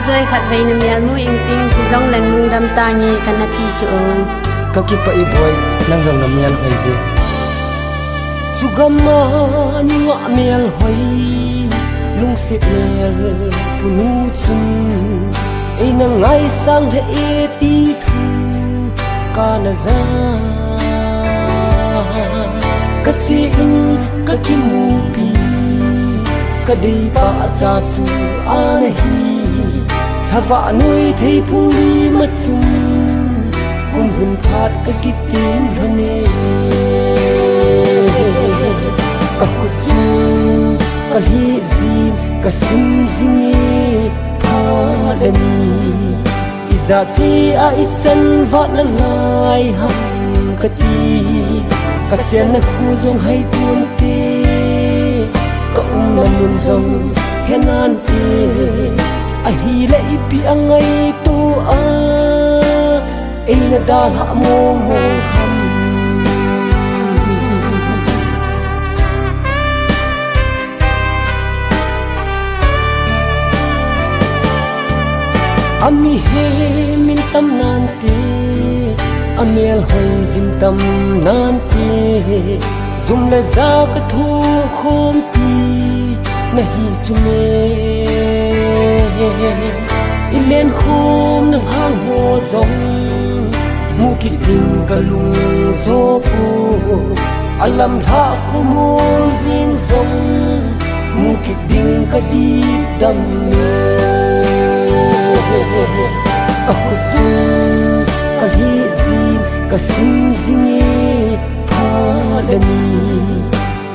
zoi khat vei na mial mu ing ting thi zong leng mung dam ta ngi kanati chu ka ki pa i boy nang zong na mial hoi je sugama ni wa mial hoi lung sit mial punu chun e na ngai sang le e ti thu ka na za ka chi in ka ki mu pi ka dei pa cha chu an hi hava nui thei phung li ma chung kum hun phat ka ki tin hane ka hu chu ka hi zin ka sim zingi ha le ni iza chi a itsen va na lai ham ka ti ka chen na khu zong hai tuan te ka na mun zong henan te a hi le pi angai tu a e na da ha mo mo ham ami he min tam nan te amiel hoi zin tam nan te zum le za ka thu khom pi na hi chume ilen khom na hang ho zong mu ki ding ka lung zo pu alam tha khumul zin zong mu ki ding ka di dam ne ka hu chu ka hi zin ka sim zingi ha le ni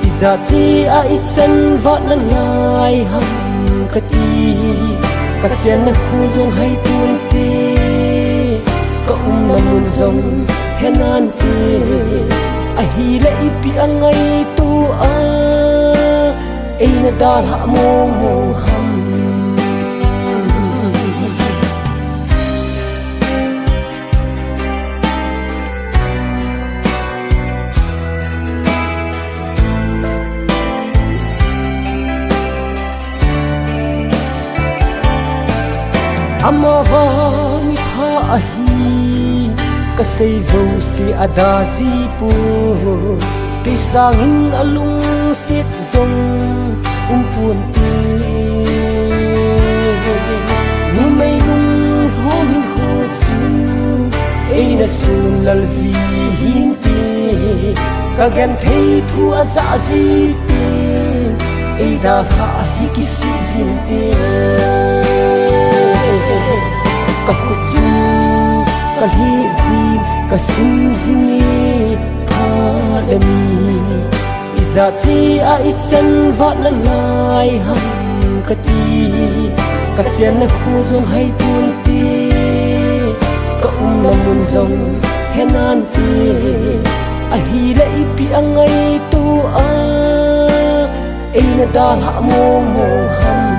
iza chi a itsen va na lai ham ka ti ka chen na khu zong hai tuan te ka na mun zong henan te a hi le pi angai tu a e na da ha mo mo ham amava mi pha a hi ka sei zo si ada zi pu ti sangin alung sit zong puan ti nu mai lung hom hu chu e na sun lal zi hin ti ka gan thei thu a za zi ti e da ha hi ki si zin ti ka hu chu ka hi zin ka sim zingi ha le ni iza chi a itsen va na lai ham ka ti ka chen na khu zong hai tuan ti ka na mun zong henan ti a hi le pi angai tu a e na da ha mo mo ham